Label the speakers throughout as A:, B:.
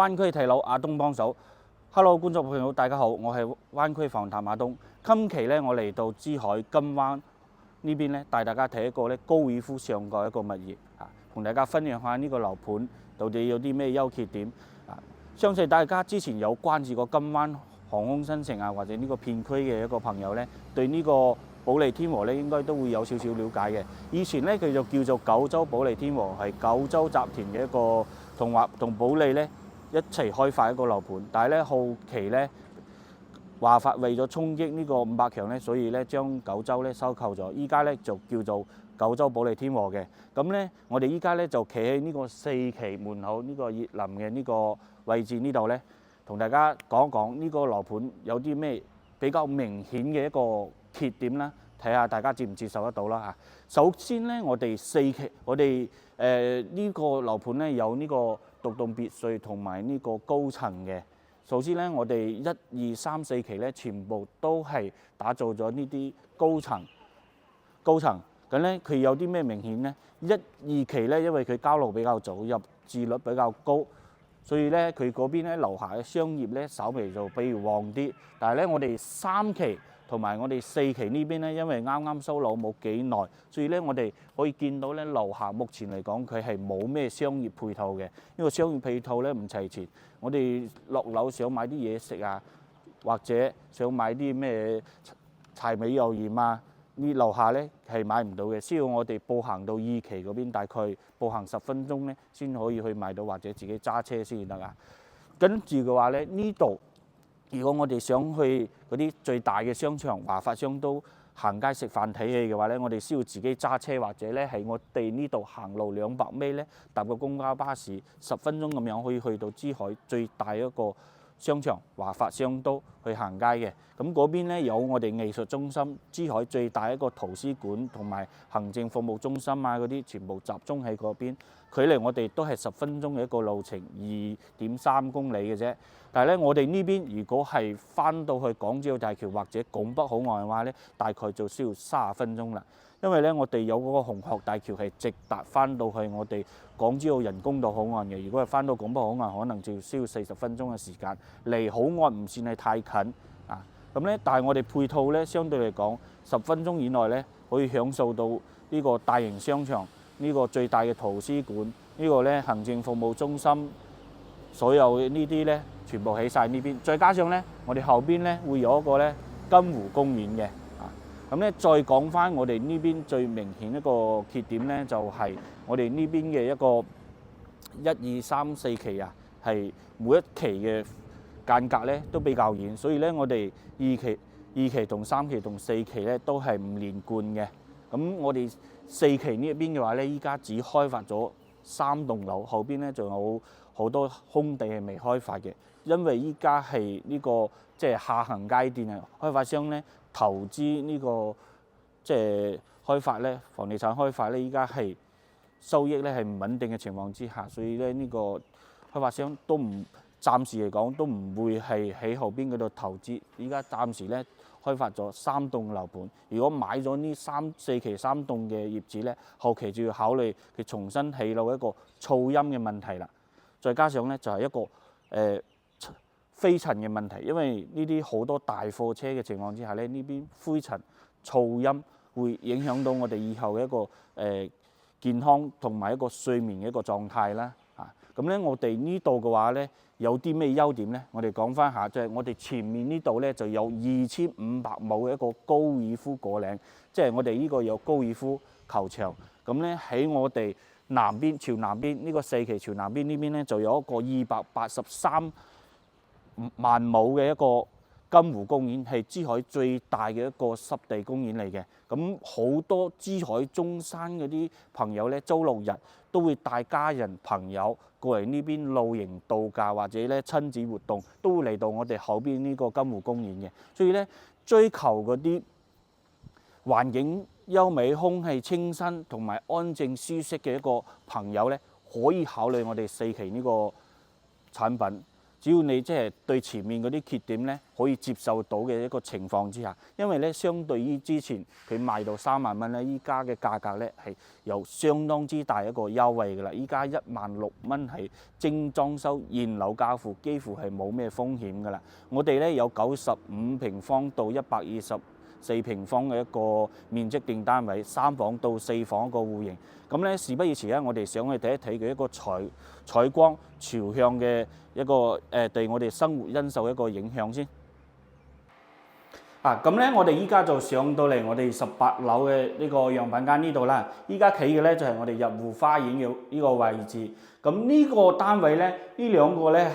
A: 灣區睇樓阿東幫手。Hello， 觀眾朋友，大家好，我係灣區房談阿東。今期咧，我嚟到珠海金灣呢邊咧，帶大家睇一個咧高爾夫上嘅一個物業啊，同大家分享下呢個樓盤到底有啲咩優缺點啊。相信大家之前有關注過金灣航空新城啊，或者呢個片區嘅一個朋友咧，對呢個保利天和咧應該都會有少少了解嘅。以前咧佢就叫做九州保利天和，係九州集團嘅一個同保利咧一齊開發一個樓盤，但係咧後期咧華發為咗衝擊呢個500強咧，所以咧將九州咧收購咗，依家咧就叫做九州保利天和嘅。咁咧我哋依家咧就企喺呢個4期門口呢個熱林嘅呢個位置呢度咧，同大家講一講呢個樓盤有啲咩比較明顯嘅一個缺點啦，睇下大家接唔接受得到啦嚇。首先咧，我哋呢個樓盤咧有呢個獨棟別墅同埋呢個高層嘅。首先咧，我哋1、2、3、4期咧全部都係打造咗呢啲高層。咁咧佢有啲咩明顯咧？1、2期咧，因為佢交樓比較早，入住率比較高，所以咧佢嗰邊咧樓下嘅商業咧稍微就比如旺啲。但係咧我哋3期同埋我哋4期呢邊咧，因為啱啱收樓冇幾耐，所以咧我哋可以見到咧樓下目前嚟講佢係冇咩商業配套嘅。呢個商業配套咧唔齊全。我哋落樓想買啲嘢食啊，或者想買啲咩柴米油鹽啊，呢樓下咧係買唔到嘅，需要我哋步行到2期嗰邊，大概步行10分鐘咧先可以去買到，或者自己揸車先得啊。跟住嘅話咧，呢度如果我哋想去嗰啲最大嘅商場華發商都行街食飯睇戲嘅話咧，我哋需要自己揸車，或者咧喺我哋呢度行路200米咧搭個公交巴士10分鐘咁樣可以去到珠海最大一個商場華發商都去行街嘅。咁嗰邊咧有我哋藝術中心、珠海最大一個圖書館同埋行政服務中心啊，嗰啲全部集中喺嗰邊，距離我哋都係10分鐘嘅一個路程，2.3公里嘅啫。但係咧，我哋呢邊如果係翻到去港珠澳大橋或者拱北口岸嘅話咧，大概就需要30分鐘啦。因為咧，我哋有嗰個紅鶴大橋係直達翻到去我哋港珠澳人工島口岸嘅。如果係翻到拱北口岸，可能就需要40分鐘嘅時間。離口岸唔算係太近啊。咁咧，但係我哋配套咧，相對嚟講10分鐘以內咧，可以享受到呢個大型商場、呢個最大嘅圖書館、呢個咧行政服務中心，所有呢啲咧全部喺晒呢邊。再加上咧，我哋後邊咧會有一個咧金湖公園嘅。咁咧，再講翻我哋呢邊最明顯一個缺點咧，就係我哋呢邊嘅一個1、2、3、4期啊，係每一期嘅間隔咧都比較遠，所以咧我哋2期同3期同4期咧都係唔連貫嘅。咁我哋4期呢一邊嘅話咧，依家只開發咗3棟樓，後邊咧仲有好多空地係未開發嘅，因為依家係呢個即係下行階段啊，開發商咧投資呢個即係開發咧，房地產開發咧，依家係收益咧係唔穩定嘅情況之下，所以咧呢個開發商都暫時嚟講都唔會係喺後邊嗰度投資。依家暫時咧開發咗3棟樓盤，如果買咗呢4期3棟嘅業主咧，後期就要考慮佢重新起樓一個噪音嘅問題啦。再加上咧就係一個飛塵嘅問題，因為呢啲好多大貨車嘅情況之下咧，呢邊灰塵、噪音會影響到我哋以後嘅一個健康同埋一個睡眠嘅一個狀態啦。咁咧我哋呢度嘅話咧有啲咩優點咧？我哋講翻下，就係我哋前面呢度咧就有2500畝嘅一個高爾夫果嶺，即係我哋呢個有高爾夫球場。咁咧喺我哋南邊朝南邊呢個4期朝南邊呢邊咧就有一個283萬畝嘅一個金湖公園，係珠海最大嘅一個濕地公園嚟嘅。咁好多珠海中山嗰啲朋友咧，周六日都會帶家人朋友過嚟呢邊露營度假，或者咧親子活動，都會嚟到我哋後邊呢個金湖公園嘅。所以咧，追求嗰啲環境優美、空氣清新同埋安靜舒適嘅一個朋友咧，可以考慮我哋4期呢個產品。只要你即係對前面嗰啲缺點咧可以接受到嘅一個情況之下，因為咧相對於之前佢賣到3萬蚊咧，依家嘅價格咧係有相當之大一個優惠㗎啦。依家16000蚊係精裝修現樓交付，幾乎係冇咩風險㗎啦。我哋咧有95平方到124平方嘅一個面積定單位，3房到4房一個戶型。咁咧事不宜遲咧，我哋想去睇一睇佢一個採光朝向嘅一個對我哋生活因素一個影響先。咁咧我哋依家就上到嚟我哋18樓嘅呢個樣品間呢度啦。依家企嘅咧就係我哋入戶花園嘅呢個位置。咁呢個單位咧，呢兩個咧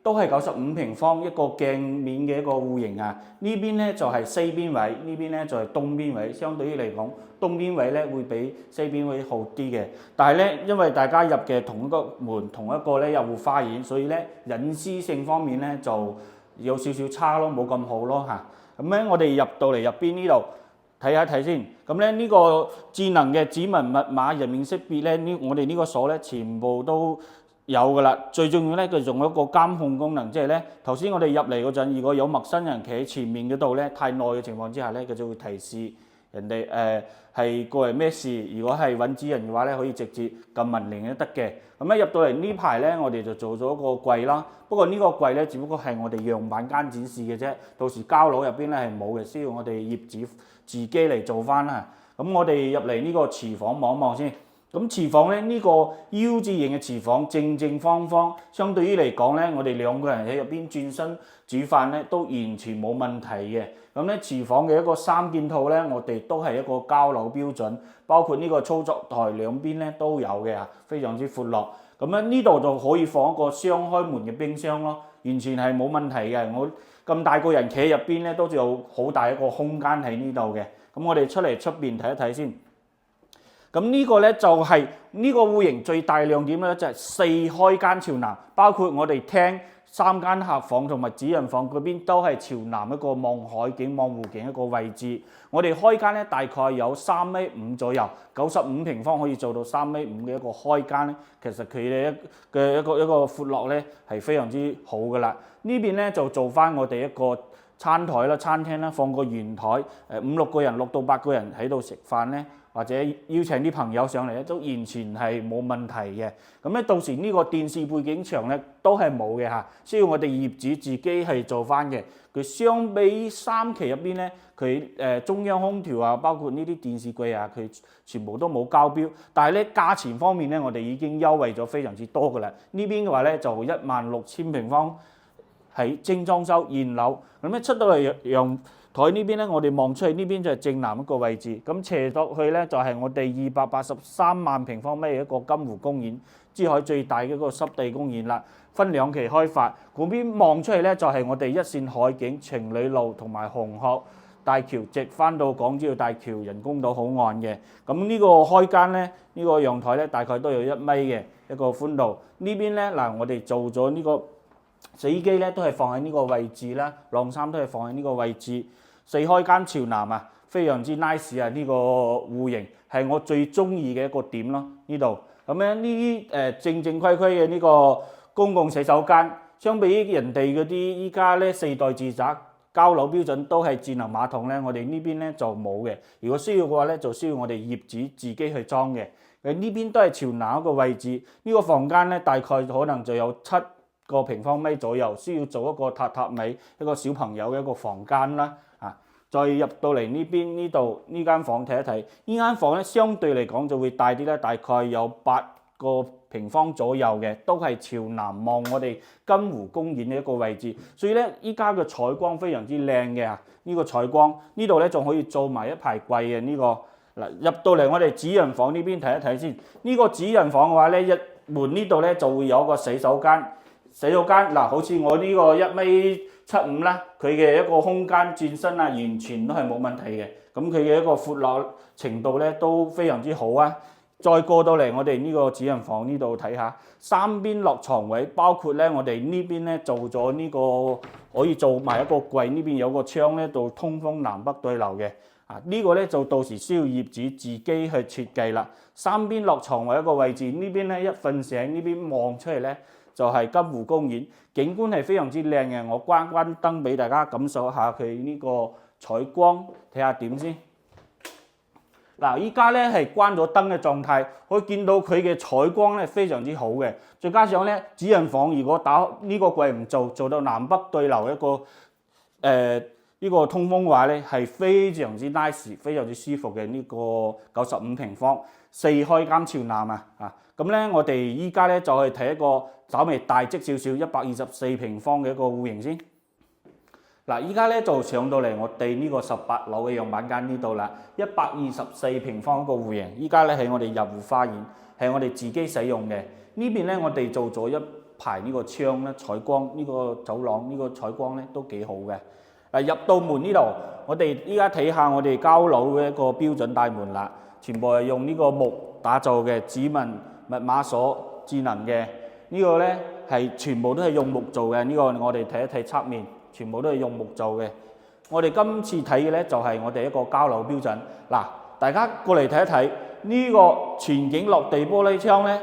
A: 都係95平方一個鏡面嘅一個戶型啊。呢邊咧就係西邊位，呢邊咧就係東邊位。相對於嚟講，東邊位咧會比西邊位好啲嘅。但係咧，因為大家入嘅同一個門，同一個咧入戶花園，所以咧隱私性方面咧就有少少差咯，冇咁好咯嚇。咁咧，我哋入到嚟入邊呢度睇一睇先。咁咧呢個智能嘅指紋密碼人面識別咧，我哋呢個鎖咧全部都有噶啦。最重要咧，佢仲有一個監控功能，即係咧頭先我哋入嚟嗰陣，如果有陌生人企喺前面嗰度咧，太耐嘅情況之下咧，佢就會提示人哋係過嚟咩事。如果係揾指人嘅話咧，可以直接撳門鈴都得嘅。咁咧入到嚟呢排咧，我哋就做咗個櫃啦。不過呢個櫃咧，只不過係我哋樣板間展示嘅啫。到時交樓入邊咧係冇嘅，需要我哋業主自己嚟做翻啦。咁我哋入嚟呢個廚房望一望先。咁廚房咧呢個 U 字型嘅廚房正正方方，相對於嚟講咧，我哋2個人喺入邊轉身煮飯咧都完全冇問題嘅。咁咧廚房嘅一個3件套咧，我哋都係一個交樓標準，包括呢個操作台兩邊咧都有嘅，非常之闊落。咁咧呢度就可以放一個雙開門嘅冰箱咯，完全係冇問題嘅。我咁大個人企喺入邊咧，都有好大一個空間喺呢度嘅。咁我哋出嚟出邊睇一睇先。咁呢個咧就係呢個戶型最大亮點咧，就係4開間朝南，包括我哋廳3間客房同埋主人房嗰邊都係朝南一個望海景望湖景一個位置。我哋開間咧大概有3.5米左右，95平方可以做到3.5米嘅一個開間咧，其實佢哋嘅一個闊落咧係非常之好噶啦。呢邊咧就做翻我哋一個餐台啦、餐廳啦，放個圓台，5-6個人、6到8個人喺度食飯咧，或者邀請啲朋友上嚟咧，都完全係冇問題嘅。咁咧到時呢個電視背景牆咧都係冇嘅嚇，需要我哋業主自己係做翻嘅。佢相比3期入邊咧，佢中央空調啊，包括呢啲電視櫃啊，佢全部都冇交標。但係咧價錢方面咧，我哋已經優惠咗非常之多噶啦。呢邊嘅話咧就16000平方係精裝修現樓。咁咧出到嚟陽台呢邊咧，我哋望出去呢邊就係正南一個位置，咁斜落去咧就係我哋283萬平方米嘅一個金湖公園，珠海最大嘅一個濕地公園啦，分2期開發。嗰邊望出去咧就係我哋一線海景、情侶路同埋紅鶴大橋，直翻到港珠澳大橋人工島口岸嘅。咁呢個開間咧，呢個陽台咧大概都有1米嘅一個寬度。呢邊咧嗱，我哋做咗呢個洗衣機咧都係放喺呢個位置啦，晾衫都係放喺呢個位置。4開間朝南啊，非常之 nice 啊！呢個戶型係我最中意嘅一個點咯。呢度咁樣呢啲正正規規嘅呢個公共洗手間，相比於人哋嗰啲依家咧4代住宅交樓標準都係智能馬桶咧，我哋呢邊咧就冇嘅。如果需要嘅話咧，就需要我哋業主自己去裝嘅。呢邊都係朝南一個位置，呢個房間咧大概可能就有7個平方米左右，需要做一個榻榻米一個小朋友嘅一個房間啦。再入到嚟呢邊呢度呢間房睇一睇，呢間房咧相對嚟講就會大啲啦，大概有8個平方左右嘅，都係朝南望我哋金湖公園嘅一個位置，所以咧依家嘅採光非常之靚嘅。呢個採光呢度咧仲可以做埋一排櫃嘅呢個。嗱，入到嚟我哋主人房呢邊睇一睇先，呢個主人房嘅話咧，一門呢度咧就會有個洗手間。洗手間嗱，好似我呢個1.75米啦，佢嘅一個空間轉身啊，完全都係冇問題嘅。咁佢嘅一個闊落程度咧都非常之好啊。再過到嚟我哋呢個主人房呢度睇下，3邊落床位，包括咧我哋呢邊咧做咗呢個可以做埋一個櫃，呢邊有個窗咧做通風南北對流嘅。呢個咧就到時需要業主自己去設計啦。3邊落床位一個位置，呢邊咧一瞓醒呢邊望出嚟咧，就係金湖公園，景觀係非常之靚嘅。我關燈俾大家感受下佢呢個採光，睇下點先。嗱，依家咧係關咗燈嘅狀態，可以見到佢嘅採光咧非常之好嘅。再加上咧主人房如果打呢個櫃唔做到南北對流一個呢個通風嘅話咧，係非常之 nice， 非常之舒服嘅。呢個95平方4開間朝南啊！咁咧我哋依家咧就去睇一個稍微大則少少124平方嘅一個戶型先。嗱，依家咧就上到嚟我哋呢個18樓嘅樣板間呢度啦，124平方一個戶型。依家咧係我哋入戶花園，係我哋自己使用嘅。呢邊咧我哋做咗一排呢個窗咧，採光呢個走廊呢個採光咧都幾好嘅。入到門呢度，我哋依家睇下我哋交樓嘅一個標準大門啦，全部係用呢個木打造嘅，指紋密碼鎖智能嘅。呢個咧係全部都係用木做嘅。呢個我哋睇一睇側面。全部都係用木做嘅。我哋今次睇嘅咧就係我哋一個交樓標準。嗱，大家過嚟睇一睇呢個全景落地玻璃窗咧，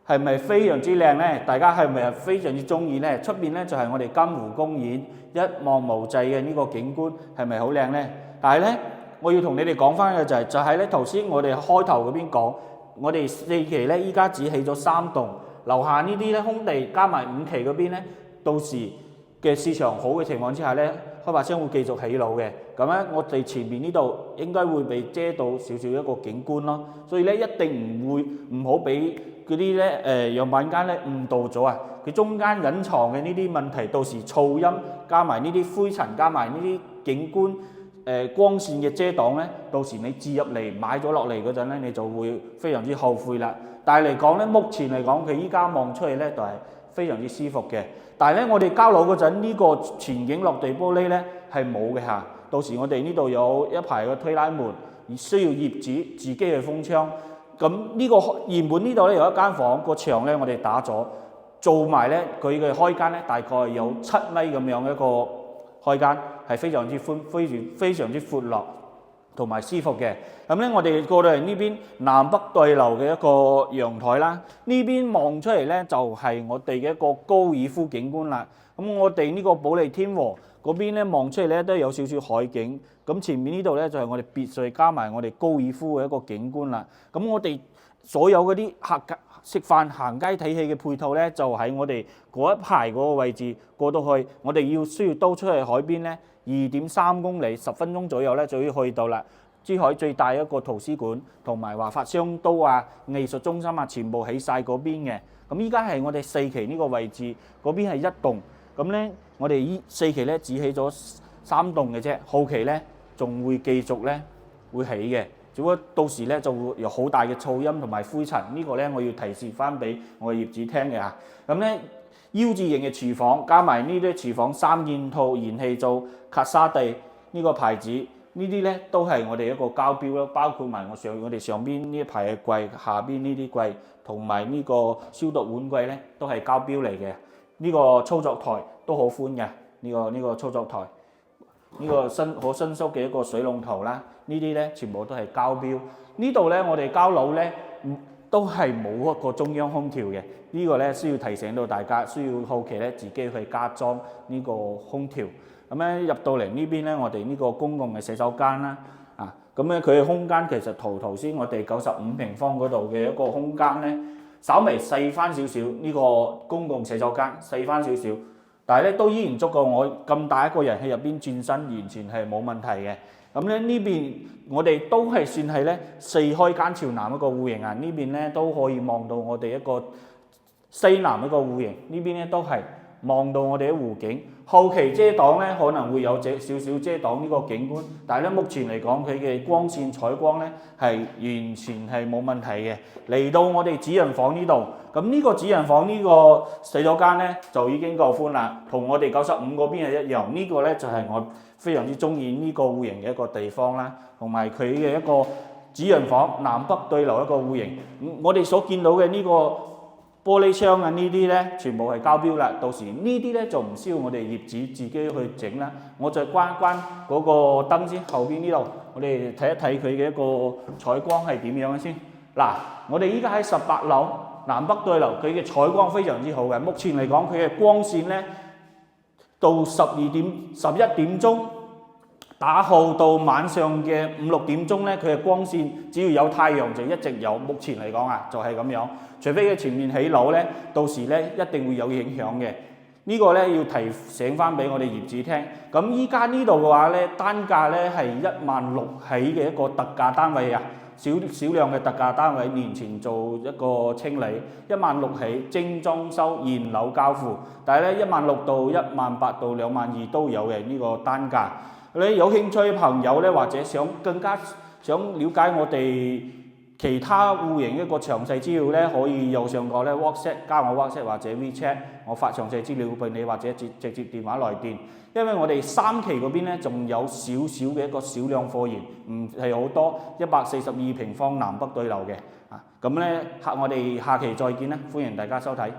A: 係咪非常之靚咧？大家係咪非常之中意咧？出邊咧就係我哋金湖公園一望無際嘅呢個景觀，係咪好靚咧？但係咧，我要同你哋講翻嘅就係咧頭先我哋開頭嗰邊講，我哋4期咧依家只起咗3棟，樓下呢啲咧空地加埋5期嗰邊咧，到時嘅市場好嘅情況之下咧，開發商會繼續起樓嘅。咁咧，我哋前面呢度應該會被遮到少少一個景觀咯。所以咧，一定唔好俾嗰啲咧樣板間咧誤導咗啊！佢中間隱藏嘅呢啲問題，到時噪音加埋呢啲灰塵加埋呢啲景觀光線嘅遮擋咧，到時你置入嚟買咗落嚟嗰陣咧，你就會非常之後悔啦。但係嚟講咧，目前嚟講佢依家望出去咧就係非常之舒服嘅。但係咧，我哋交樓嗰陣呢個全景落地玻璃咧係冇嘅嚇。到時我哋呢度有一排嘅推拉門，而需要業主自己去封窗。咁呢個原本呢度咧有一間房，個牆咧我哋打咗，做埋咧佢嘅開間咧大概有7米咁樣一個開間，係非常之寬、非常之闊落同埋舒服嘅。咁咧我哋過到嚟呢邊南北對流嘅一個陽台啦，呢邊望出嚟咧就係我哋嘅一個高爾夫景觀啦。咁我哋呢個保利天和嗰邊咧望出嚟咧都有少少海景。咁前面呢度咧就係我哋別墅加埋我哋高爾夫嘅一個景觀啦。咁我哋所有嗰啲客食飯行街睇戲嘅配套咧，就喺我哋嗰一排嗰個位置過到去，我哋需要兜出去海邊咧2.3公里，10分鐘左右咧就要去到啦。珠海最大一個圖書館同埋華發商都啊、藝術中心啊，全部喺晒嗰邊嘅。咁依家係我哋4期呢個位置，嗰邊係1棟。咁咧，我哋依4期咧只起咗3棟嘅啫，後期咧仲會繼續咧會起嘅。只不過到時咧就會有好大嘅噪音同埋灰塵，呢個咧我要提示翻俾我嘅業主聽嘅嚇。咁咧 U 字型嘅廚房加埋呢啲廚房3件套燃氣灶、卡沙地呢個牌子。呢啲咧都係我哋一個交標咯，包括埋我哋上邊呢一排嘅櫃，下邊呢啲櫃同埋呢個消毒碗櫃咧都係交標嚟嘅。呢個操作台都好寬嘅，呢個操作台，呢個好伸縮嘅一個水龍頭啦，呢啲咧全部都係交標。呢度咧我哋交樓咧都係冇一個中央空調嘅，呢個咧需要提醒到大家，需要後期咧自己去加裝呢個空調。咁咧入到嚟呢邊咧，我哋呢個公共嘅洗手間啦，咁咧佢嘅空間其實頭先我哋95平方嗰度嘅一個空間咧，稍微細翻少少，呢個公共洗手間細翻少少，但係咧都依然足夠我咁大一個人喺入邊轉身，完全係冇問題嘅。咁咧呢邊我哋都係算係咧4開間朝南一個戶型啊，呢邊咧都可以望到我哋一個西南一個戶型，呢邊咧都係望到我哋嘅湖景。後期遮擋咧可能會有少少遮擋呢個景觀，但係咧目前嚟講佢嘅光線採光咧係完全係冇問題嘅。嚟到我哋主人房呢度，咁呢個主人房呢個洗手間咧就已經夠寬啦，同我哋95嗰邊係一樣。呢個咧就係我非常之中意呢個戶型嘅一個地方啦，同埋佢嘅一個主人房南北對流一個戶型。我哋所見到嘅呢個玻璃窗啊，呢啲咧全部係交標啦，到時呢啲咧就唔需要我哋業主自己去整啦。我就關嗰個燈先，後邊呢度我哋睇一睇佢嘅一個採光係點樣先。嗱，我哋依家喺18樓，南北對流，佢嘅採光非常之好嘅。目前嚟講，佢嘅光線咧到11點鐘打後到晚上嘅5、6點鐘咧，佢嘅光線只要有太陽就一直有。目前嚟講啊，就係咁樣。除非佢前面起樓咧，到時咧一定會有影響嘅。呢個咧要提醒翻俾我哋業主聽。咁依家呢度嘅話咧，單價咧係16000起嘅一個特價單位啊，少量嘅特價單位，年前做一個清理，16000起，精裝修，現樓交付。但係咧16000到18000到22000都有嘅呢個單價。你有興趣嘅朋友咧，或者更加想了解我哋其他戶型一個詳細資料咧，可以右上角咧 WhatsApp 加我 WhatsApp 或者 WeChat， 我發詳細資料俾你，或者直接電話來電。因為我哋3期嗰邊咧仲有少少嘅一個少量貨源，唔係好多，142平方南北對流嘅。咁咧我哋下期再見啦，歡迎大家收睇。